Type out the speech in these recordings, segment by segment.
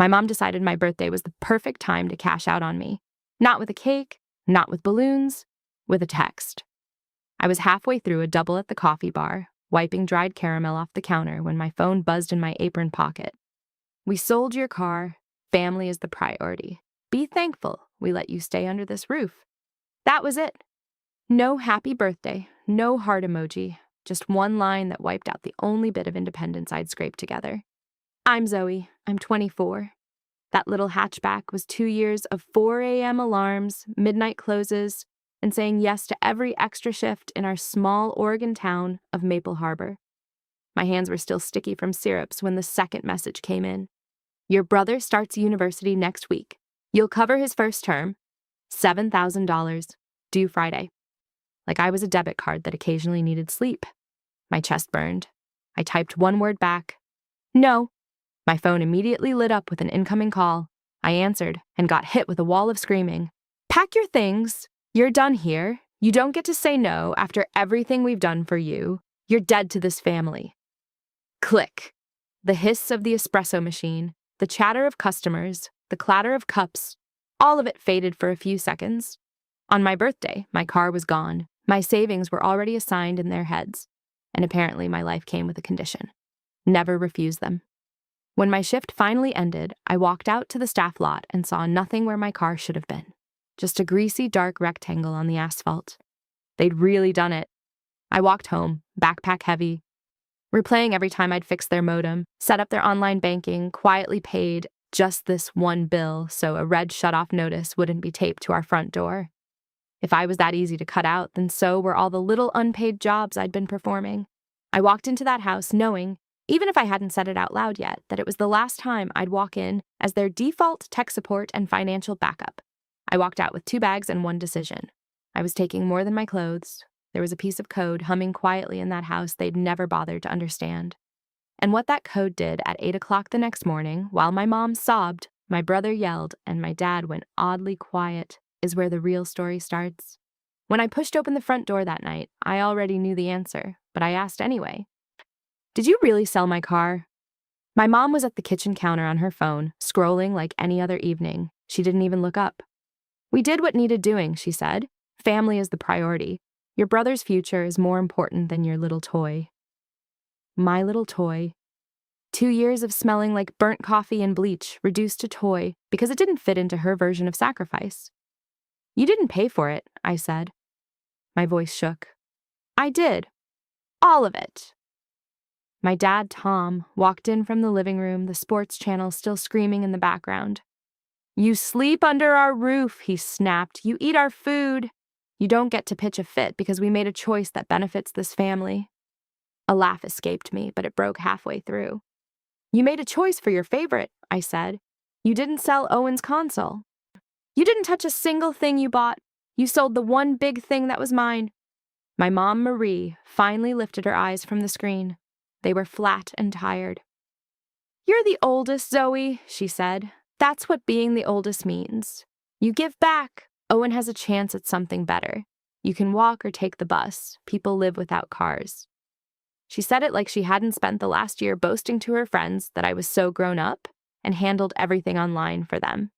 My mom decided my birthday was the perfect time to cash out on me. Not with a cake, not with balloons, with a text. I was halfway through a double at the coffee bar, wiping dried caramel off the counter when my phone buzzed in my apron pocket. We sold your car. Family is the priority. Be thankful we let you stay under this roof. That was it. No happy birthday, no heart emoji, just one line that wiped out the only bit of independence I'd scraped together. I'm Zoe. I'm 24. That little hatchback was 2 years of 4 a.m. alarms, midnight closes, and saying yes to every extra shift in our small Oregon town of Maple Harbor. My hands were still sticky from syrups when the second message came in. Your brother starts university next week. You'll cover his first term. $7,000. Due Friday. Like I was a debit card that occasionally needed sleep. My chest burned. I typed one word back. No. My phone immediately lit up with an incoming call. I answered and got hit with a wall of screaming. Pack your things. You're done here. You don't get to say no after everything we've done for you. You're dead to this family. Click. The hiss of the espresso machine, the chatter of customers, the clatter of cups, all of it faded for a few seconds. On my birthday, my car was gone. My savings were already assigned in their heads. And apparently my life came with a condition. Never refuse them. When my shift finally ended, I walked out to the staff lot and saw nothing where my car should have been. Just a greasy, dark rectangle on the asphalt. They'd really done it. I walked home, backpack heavy, replaying every time I'd fixed their modem, set up their online banking, quietly paid just this one bill so a red shutoff notice wouldn't be taped to our front door. If I was that easy to cut out, then so were all the little unpaid jobs I'd been performing. I walked into that house knowing, even if I hadn't said it out loud yet, that it was the last time I'd walk in as their default tech support and financial backup. I walked out with 2 bags and one decision. I was taking more than my clothes. There was a piece of code humming quietly in that house they'd never bothered to understand. And what that code did at 8 o'clock the next morning, while my mom sobbed, my brother yelled, and my dad went oddly quiet, is where the real story starts. When I pushed open the front door that night, I already knew the answer, but I asked anyway. Did you really sell my car? My mom was at the kitchen counter on her phone, scrolling like any other evening. She didn't even look up. We did what needed doing, she said. Family is the priority. Your brother's future is more important than your little toy. My little toy. 2 years of smelling like burnt coffee and bleach reduced to toy because it didn't fit into her version of sacrifice. You didn't pay for it, I said. My voice shook. I did. All of it. My dad, Tom, walked in from the living room, the sports channel still screaming in the background. You sleep under our roof, he snapped. You eat our food. You don't get to pitch a fit because we made a choice that benefits this family. A laugh escaped me, but it broke halfway through. You made a choice for your favorite, I said. You didn't sell Owen's console. You didn't touch a single thing you bought. You sold the one big thing that was mine. My mom, Marie, finally lifted her eyes from the screen. They were flat and tired. You're the oldest, Zoe, she said. That's what being the oldest means. You give back. Owen has a chance at something better. You can walk or take the bus. People live without cars. She said it like she hadn't spent the last year boasting to her friends that I was so grown up and handled everything online for them.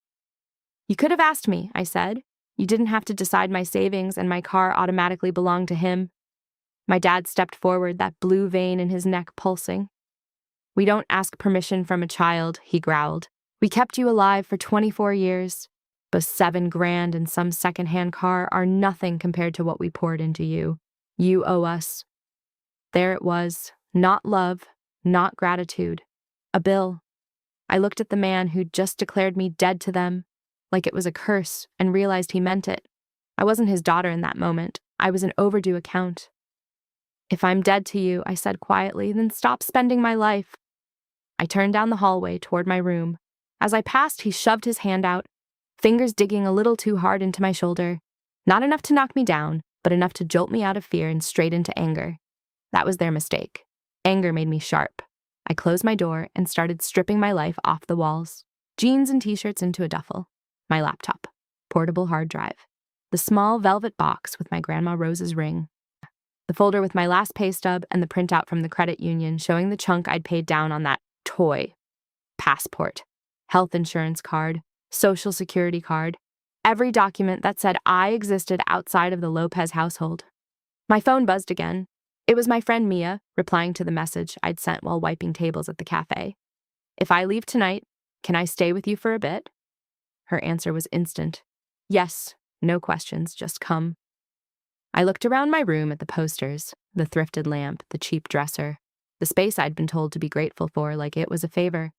You could have asked me, I said. You didn't have to decide my savings and my car automatically belonged to him. My dad stepped forward, that blue vein in his neck pulsing. We don't ask permission from a child, he growled. We kept you alive for 24 years. But $7 grand and some secondhand car are nothing compared to what we poured into you. You owe us. There it was. Not love, not gratitude. A bill. I looked at the man who'd just declared me dead to them, like it was a curse, and realized he meant it. I wasn't his daughter in that moment. I was an overdue account. If I'm dead to you, I said quietly, then stop spending my life. I turned down the hallway toward my room. As I passed, he shoved his hand out, fingers digging a little too hard into my shoulder. Not enough to knock me down, but enough to jolt me out of fear and straight into anger. That was their mistake. Anger made me sharp. I closed my door and started stripping my life off the walls. Jeans and t-shirts into a duffel. My laptop. Portable hard drive. The small velvet box with my Grandma Rose's ring. The folder with my last pay stub and the printout from the credit union showing the chunk I'd paid down on that toy. Passport. health insurance card, social security card, every document that said I existed outside of the Lopez household. My phone buzzed again. It was my friend Mia replying to the message I'd sent while wiping tables at the cafe. "If I leave tonight, can I stay with you for a bit?" Her answer was instant. Yes, no questions, just come. I looked around my room at the posters, the thrifted lamp, the cheap dresser, the space I'd been told to be grateful for like it was a favor.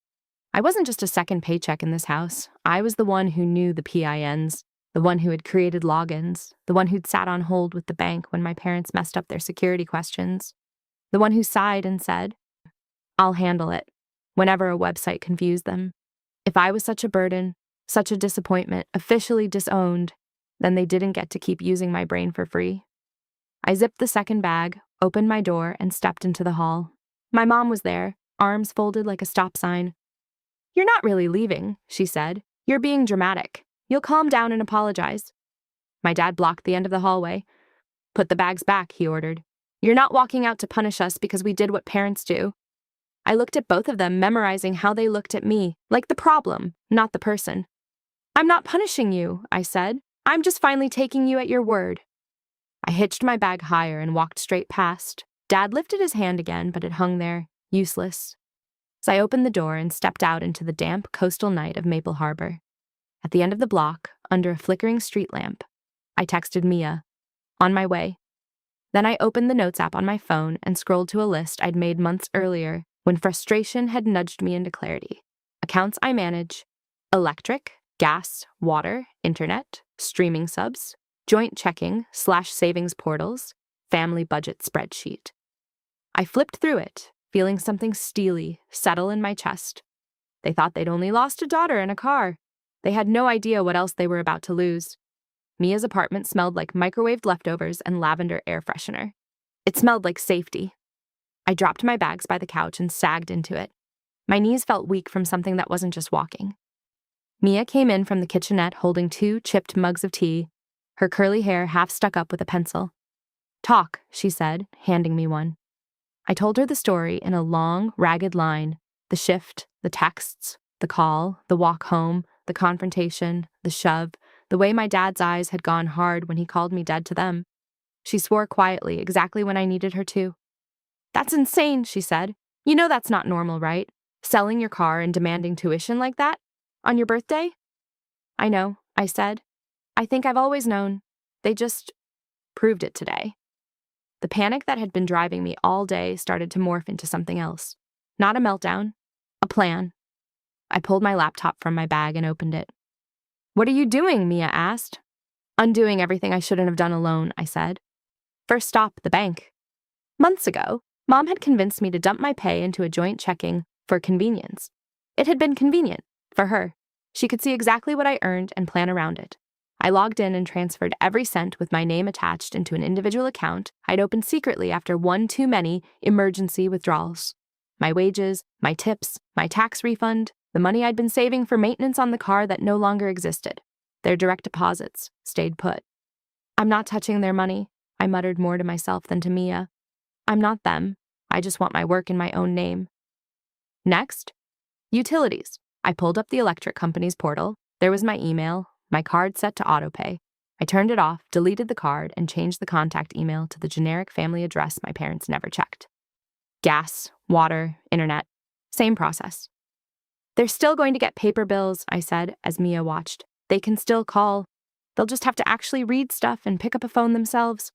I wasn't just a second paycheck in this house. I was the one who knew the PINs, the one who had created logins, the one who'd sat on hold with the bank when my parents messed up their security questions, the one who sighed and said, "I'll handle it," whenever a website confused them. If I was such a burden, such a disappointment, officially disowned, then they didn't get to keep using my brain for free. I zipped the second bag, opened my door, and stepped into the hall. My mom was there, arms folded like a stop sign. "You're not really leaving," she said. "You're being dramatic. You'll calm down and apologize." My dad blocked the end of the hallway. "Put the bags back," he ordered. "You're not walking out to punish us because we did what parents do." I looked at both of them, memorizing how they looked at me, like the problem, not the person. "I'm not punishing you," I said. "I'm just finally taking you at your word." I hitched my bag higher and walked straight past. Dad lifted his hand again, but it hung there, useless. So I opened the door and stepped out into the damp coastal night of Maple Harbor. At the end of the block, under a flickering street lamp, I texted Mia, "On my way." Then I opened the notes app on my phone and scrolled to a list I'd made months earlier when frustration had nudged me into clarity. Accounts I manage: electric, gas, water, internet, streaming subs, joint checking/savings portals, family budget spreadsheet. I flipped through it, feeling something steely settle in my chest. They thought they'd only lost a daughter and a car. They had no idea what else they were about to lose. Mia's apartment smelled like microwaved leftovers and lavender air freshener. It smelled like safety. I dropped my bags by the couch and sagged into it. My knees felt weak from something that wasn't just walking. Mia came in from the kitchenette holding 2 chipped mugs of tea, her curly hair half stuck up with a pencil. "Talk," she said, handing me one. I told her the story in a long, ragged line: the shift, the texts, the call, the walk home, the confrontation, the shove, the way my dad's eyes had gone hard when he called me dead to them. She swore quietly, exactly when I needed her to. "That's insane," she said. "You know that's not normal, right? Selling your car and demanding tuition like that? On your birthday?" "I know," I said. "I think I've always known. They just proved it today." The panic that had been driving me all day started to morph into something else. Not a meltdown, a plan. I pulled my laptop from my bag and opened it. "What are you doing?" Mia asked. "Undoing everything I shouldn't have done alone," I said. "First stop, the bank." Months ago, Mom had convinced me to dump my pay into a joint checking for convenience. It had been convenient for her. She could see exactly what I earned and plan around it. I logged in and transferred every cent with my name attached into an individual account I'd opened secretly after one too many emergency withdrawals. My wages, my tips, my tax refund, the money I'd been saving for maintenance on the car that no longer existed. Their direct deposits stayed put. "I'm not touching their money," I muttered more to myself than to Mia. "I'm not them. I just want my work in my own name." Next, utilities. I pulled up the electric company's portal. There was my email, my card set to autopay. I turned it off, deleted the card, and changed the contact email to the generic family address my parents never checked. Gas, water, internet, same process. "They're still going to get paper bills," I said as Mia watched. "They can still call. They'll just have to actually read stuff and pick up a phone themselves."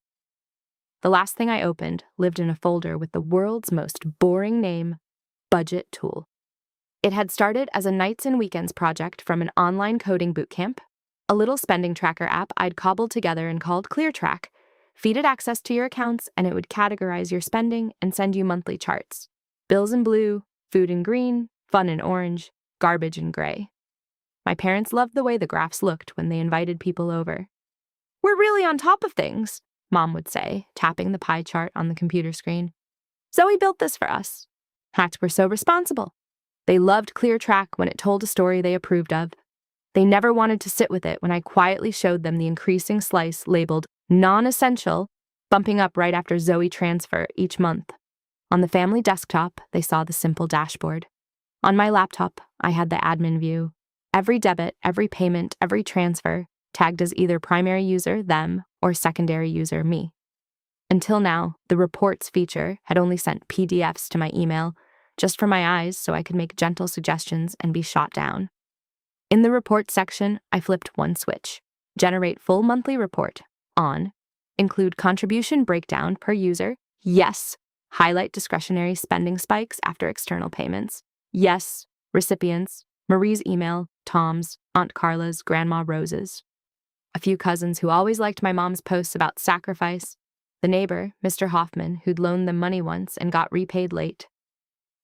The last thing I opened lived in a folder with the world's most boring name, Budget Tool. It had started as a nights and weekends project from an online coding bootcamp, a little spending tracker app I'd cobbled together and called ClearTrack. Feed it access to your accounts and it would categorize your spending and send you monthly charts. Bills in blue, food in green, fun in orange, garbage in gray. My parents loved the way the graphs looked when they invited people over. "We're really on top of things," Mom would say, tapping the pie chart on the computer screen. "Zoe built this for us." Hats were so responsible. They loved ClearTrack when it told a story they approved of. They never wanted to sit with it when I quietly showed them the increasing slice labeled non-essential, bumping up right after Zoe transfer each month. On the family desktop, they saw the simple dashboard. On my laptop, I had the admin view, Every debit, every payment, every transfer, tagged as either primary user, them, or secondary user, me. Until now, the reports feature had only sent PDFs to my email, just for my eyes so I could make gentle suggestions and be shot down. In the report section, I flipped one switch. Generate full monthly report, on. Include contribution breakdown per user, yes. Highlight discretionary spending spikes after external payments, yes. Recipients, Marie's email, Tom's, Aunt Carla's, Grandma Rose's. A few cousins who always liked my mom's posts about sacrifice. The neighbor, Mr. Hoffman, who'd loaned them money once and got repaid late.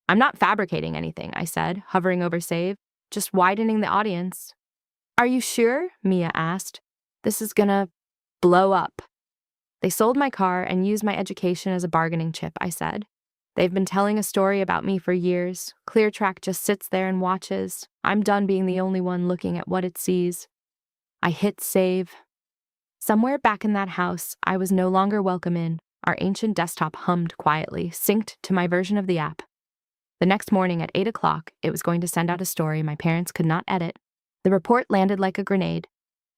I'm not fabricating anything, I said, hovering over save, just widening the audience. Are you sure? Mia asked. This is gonna blow up. They sold my car and used my education as a bargaining chip, I said. They've been telling a story about me for years. ClearTrack just sits there and watches. I'm done being the only one looking at what it sees. I hit save. Somewhere back in that house, I was no longer welcome in. Our ancient desktop hummed quietly, synced to my version of the app. The next morning at 8 o'clock, it was going to send out a story my parents could not edit. The report landed like a grenade.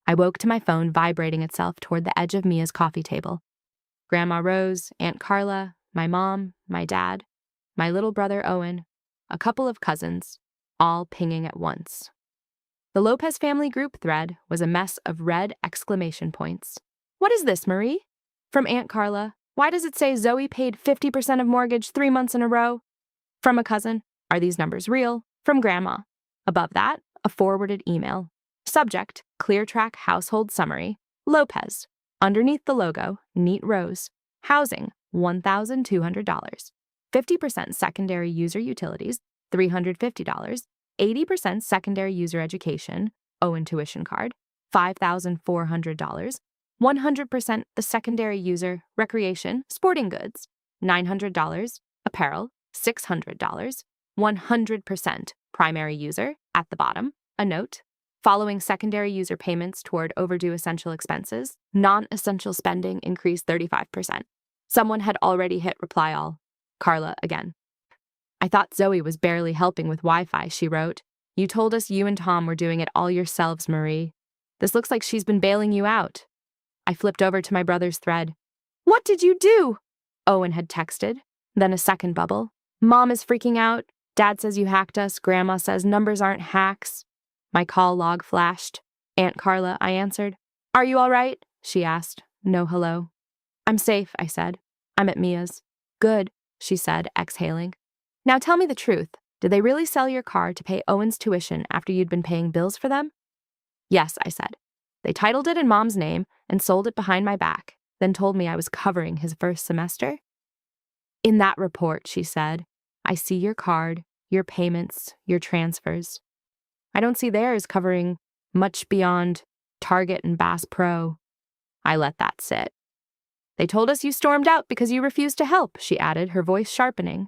I woke to my phone vibrating itself toward the edge of Mia's coffee table. Grandma Rose, Aunt Carla, my mom, my dad, my little brother Owen, a couple of cousins, all pinging at once. The Lopez family group thread was a mess of red exclamation points. What is this, Marie? From Aunt Carla, why does it say Zoe paid 50% of mortgage 3 months in a row? From a cousin, are these numbers real? From Grandma. Above that, a forwarded email. Subject, ClearTrack Household Summary. Lopez. Underneath the logo, neat rows. Housing, $1,200. 50% secondary user utilities, $350. 80% secondary user education, Owen tuition card, $5,400. 100% the secondary user, recreation, sporting goods, $900. Apparel, $600. 100% primary user, at the bottom, a note. Following secondary user payments toward overdue essential expenses, non-essential spending increased 35%. Someone had already hit reply all. Carla again. I thought Zoe was barely helping with Wi-Fi, she wrote. You told us you and Tom were doing it all yourselves, Marie. This looks like she's been bailing you out. I flipped over to my brother's thread. What did you do? Owen had texted. Then a second bubble. Mom is freaking out. Dad says you hacked us. Grandma says numbers aren't hacks. My call log flashed. Aunt Carla, I answered. Are you all right? She asked. No hello. I'm safe, I said. I'm at Mia's. Good, she said, exhaling. Now tell me the truth. Did they really sell your car to pay Owen's tuition after you'd been paying bills for them? Yes, I said. They titled it in Mom's name and sold it behind my back, then told me I was covering his first semester. In that report, she said, I see your card, your payments, your transfers. I don't see theirs covering much beyond Target and Bass Pro. I let that sit. They told us you stormed out because you refused to help, she added, her voice sharpening.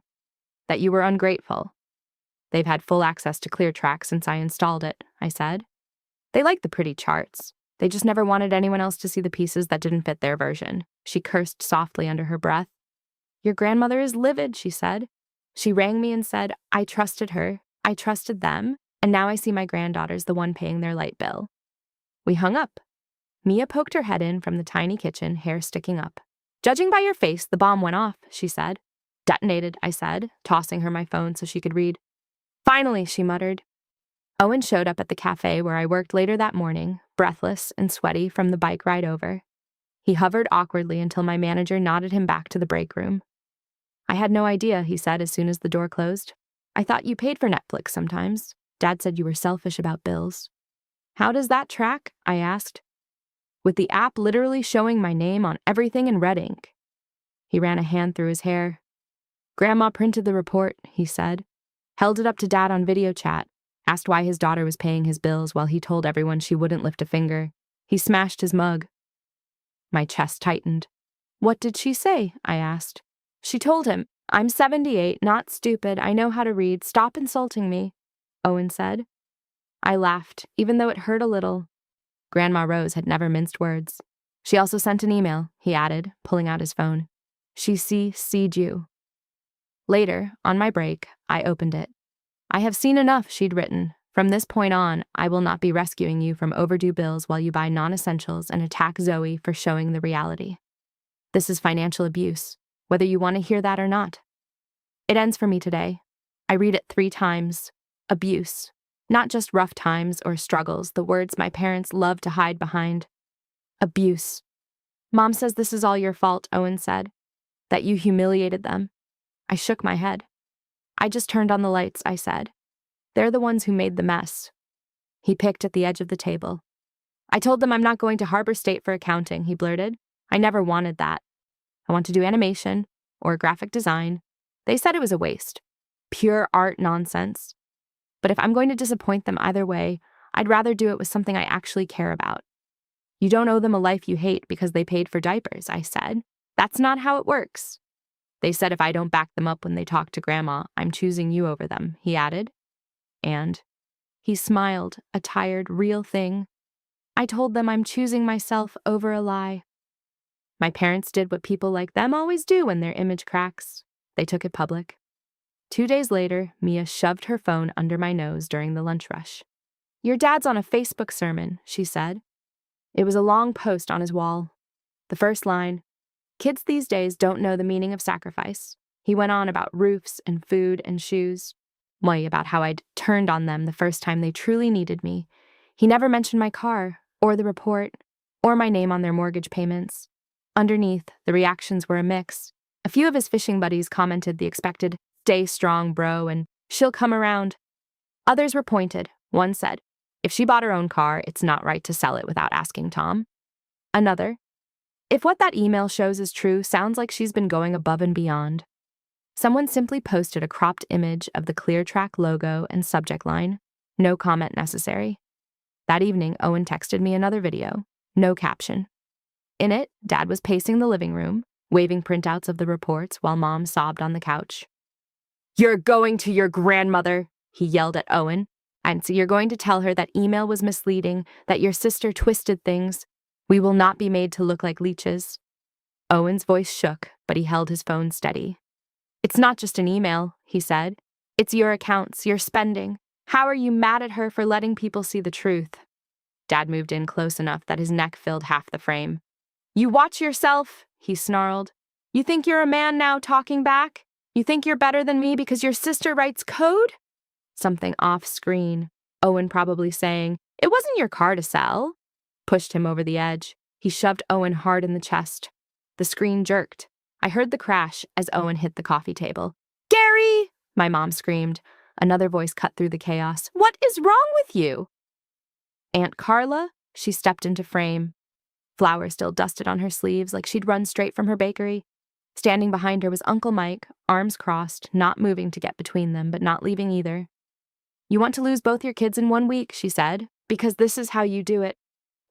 That you were ungrateful. They've had full access to ClearTrack since I installed it, I said. They like the pretty charts. They just never wanted anyone else to see the pieces that didn't fit their version. She cursed softly under her breath. Your grandmother is livid, she said. She rang me and said, I trusted her, I trusted them, and now I see my granddaughter's the one paying their light bill. We hung up. Mia poked her head in from the tiny kitchen, hair sticking up. Judging by your face, the bomb went off, she said. Detonated, I said, tossing her my phone so she could read. Finally, she muttered. Owen showed up at the cafe where I worked later that morning, breathless and sweaty from the bike ride over. He hovered awkwardly until my manager nodded him back to the break room. I had no idea, he said as soon as the door closed. I thought you paid for Netflix sometimes. Dad said you were selfish about bills. How does that track? I asked. With the app literally showing my name on everything in red ink. He ran a hand through his hair. Grandma printed the report, he said. Held it up to Dad on video chat. Asked why his daughter was paying his bills while he told everyone she wouldn't lift a finger. He smashed his mug. My chest tightened. What did she say? I asked. She told him, I'm 78, not stupid, I know how to read, stop insulting me, Owen said. I laughed, even though it hurt a little. Grandma Rose had never minced words. She also sent an email, he added, pulling out his phone. She CC'd you. Later, on my break, I opened it. I have seen enough, she'd written, From this point on, I will not be rescuing you from overdue bills while you buy non-essentials and attack Zoe for showing the reality. This is financial abuse, whether you want to hear that or not. It ends for me today. I read it 3 times. Abuse. Not just rough times or struggles, the words my parents love to hide behind. Abuse. Mom says this is all your fault, Owen said. That you humiliated them. I shook my head. I just turned on the lights, I said. They're the ones who made the mess. He picked at the edge of the table. I told them I'm not going to Harbor State for accounting, he blurted. I never wanted that. I want to do animation or graphic design. They said it was a waste. Pure art nonsense. But if I'm going to disappoint them either way, I'd rather do it with something I actually care about. You don't owe them a life you hate because they paid for diapers, I said. That's not how it works. They said if I don't back them up when they talk to Grandma, I'm choosing you over them, he added. And he smiled, a tired, real thing. I told them I'm choosing myself over a lie. My parents did what people like them always do when their image cracks. They took it public. 2 days later, Mia shoved her phone under my nose during the lunch rush. Your dad's on a Facebook sermon, she said. It was a long post on his wall. The first line, kids these days don't know the meaning of sacrifice. He went on about roofs and food and shoes. About how I'd turned on them the first time they truly needed me. He never mentioned my car, or the report, or my name on their mortgage payments. Underneath, the reactions were a mix. A few of his fishing buddies commented the expected, stay strong, bro, and she'll come around. Others were pointed. One said, if she bought her own car, it's not right to sell it without asking Tom. Another, if what that email shows is true, sounds like she's been going above and beyond. Someone simply posted a cropped image of the ClearTrack logo and subject line, no comment necessary. That evening, Owen texted me another video, no caption. In it, Dad was pacing the living room, waving printouts of the reports while Mom sobbed on the couch. You're going to your grandmother, he yelled at Owen. And so you're going to tell her that email was misleading, that your sister twisted things. We will not be made to look like leeches. Owen's voice shook, but he held his phone steady. It's not just an email, he said. It's your accounts, your spending. How are you mad at her for letting people see the truth? Dad moved in close enough that his neck filled half the frame. You watch yourself, he snarled. You think you're a man now talking back? You think you're better than me because your sister writes code? Something off screen. Owen probably saying, it wasn't your car to sell. Pushed him over the edge. He shoved Owen hard in the chest. The screen jerked. I heard the crash as Owen hit the coffee table. Gary! My mom screamed. Another voice cut through the chaos. What is wrong with you? Aunt Carla? She stepped into frame. Flour still dusted on her sleeves like she'd run straight from her bakery. Standing behind her was Uncle Mike, arms crossed, not moving to get between them, but not leaving either. You want to lose both your kids in 1 week, she said, because this is how you do it.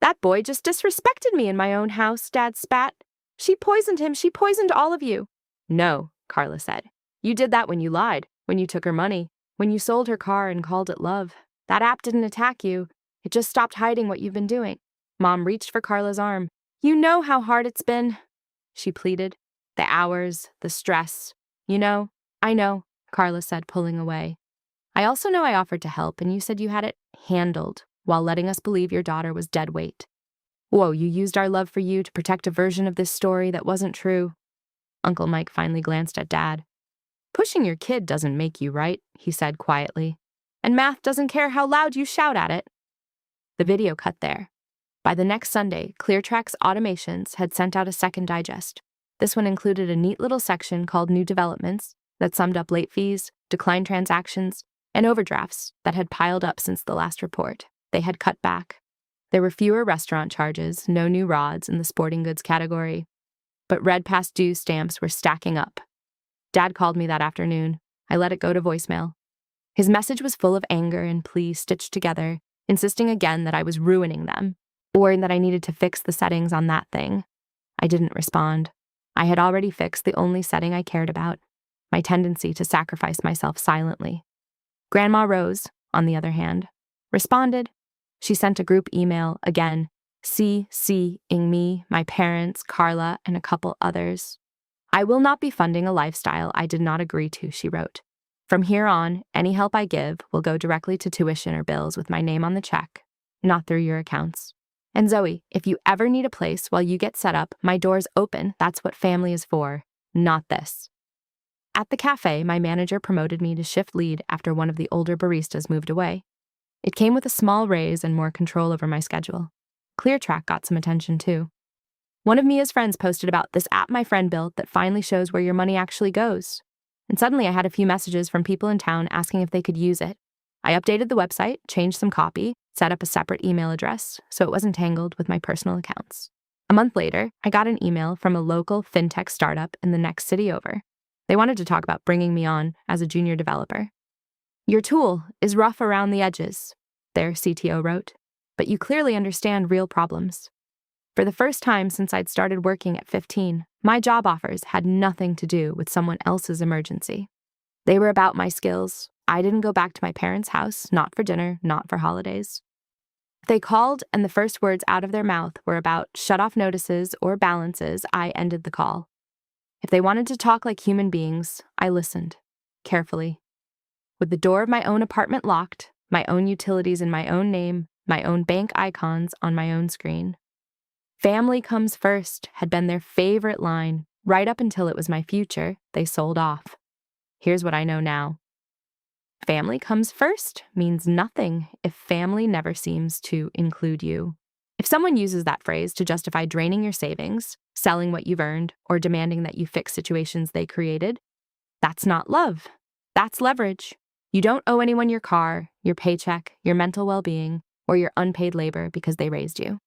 That boy just disrespected me in my own house, Dad spat. She poisoned him. She poisoned all of you. No, Carla said. You did that when you lied, when you took her money, when you sold her car and called it love. That app didn't attack you. It just stopped hiding what you've been doing. Mom reached for Carla's arm. You know how hard it's been, she pleaded. The hours, the stress. You know, I know, Carla said, pulling away. I also know I offered to help, and you said you had it handled while letting us believe your daughter was dead weight. Whoa, you used our love for you to protect a version of this story that wasn't true. Uncle Mike finally glanced at Dad. Pushing your kid doesn't make you right, he said quietly. And math doesn't care how loud you shout at it. The video cut there. By the next Sunday, ClearTrack's automations had sent out a second digest. This one included a neat little section called New Developments that summed up late fees, declined transactions, and overdrafts that had piled up since the last report. They had cut back. There were fewer restaurant charges, no new rods in the sporting goods category. But red past due stamps were stacking up. Dad called me that afternoon. I let it go to voicemail. His message was full of anger and plea stitched together, insisting again that I was ruining them, or that I needed to fix the settings on that thing. I didn't respond. I had already fixed the only setting I cared about, my tendency to sacrifice myself silently. Grandma Rose, on the other hand, responded. She sent a group email again, CCing me, my parents, Carla, and a couple others. I will not be funding a lifestyle I did not agree to, she wrote. From here on, any help I give will go directly to tuition or bills with my name on the check, not through your accounts. And Zoe, if you ever need a place while you get set up, my door's open. That's what family is for, not this. At the cafe, my manager promoted me to shift lead after one of the older baristas moved away. It came with a small raise and more control over my schedule. ClearTrack got some attention too. One of Mia's friends posted about this app my friend built that finally shows where your money actually goes. And suddenly I had a few messages from people in town asking if they could use it. I updated the website, changed some copy, set up a separate email address so it wasn't tangled with my personal accounts. A month later, I got an email from a local fintech startup in the next city over. They wanted to talk about bringing me on as a junior developer. Your tool is rough around the edges, their CTO wrote, but you clearly understand real problems. For the first time since I'd started working at 15, my job offers had nothing to do with someone else's emergency. They were about my skills. I didn't go back to my parents' house, not for dinner, not for holidays. If they called and the first words out of their mouth were about shut-off notices or balances, I ended the call. If they wanted to talk like human beings, I listened, carefully. With the door of my own apartment locked, my own utilities in my own name, my own bank icons on my own screen. Family comes first had been their favorite line, right up until it was my future they sold off. Here's what I know now. Family comes first means nothing if family never seems to include you. If someone uses that phrase to justify draining your savings, selling what you've earned, or demanding that you fix situations they created, that's not love. That's leverage. You don't owe anyone your car, your paycheck, your mental well-being, or your unpaid labor because they raised you.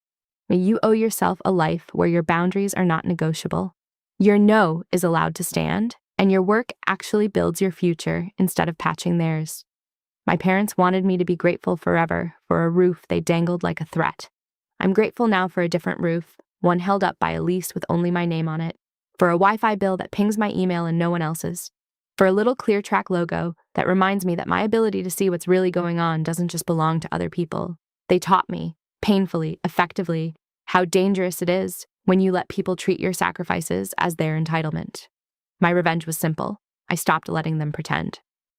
You owe yourself a life where your boundaries are not negotiable. Your no is allowed to stand, and your work actually builds your future instead of patching theirs. My parents wanted me to be grateful forever for a roof they dangled like a threat. I'm grateful now for a different roof, one held up by a lease with only my name on it, for a Wi-Fi bill that pings my email and no one else's, for a little ClearTrack logo that reminds me that my ability to see what's really going on doesn't just belong to other people. They taught me, painfully, effectively, how dangerous it is when you let people treat your sacrifices as their entitlement. My revenge was simple. I stopped letting them pretend.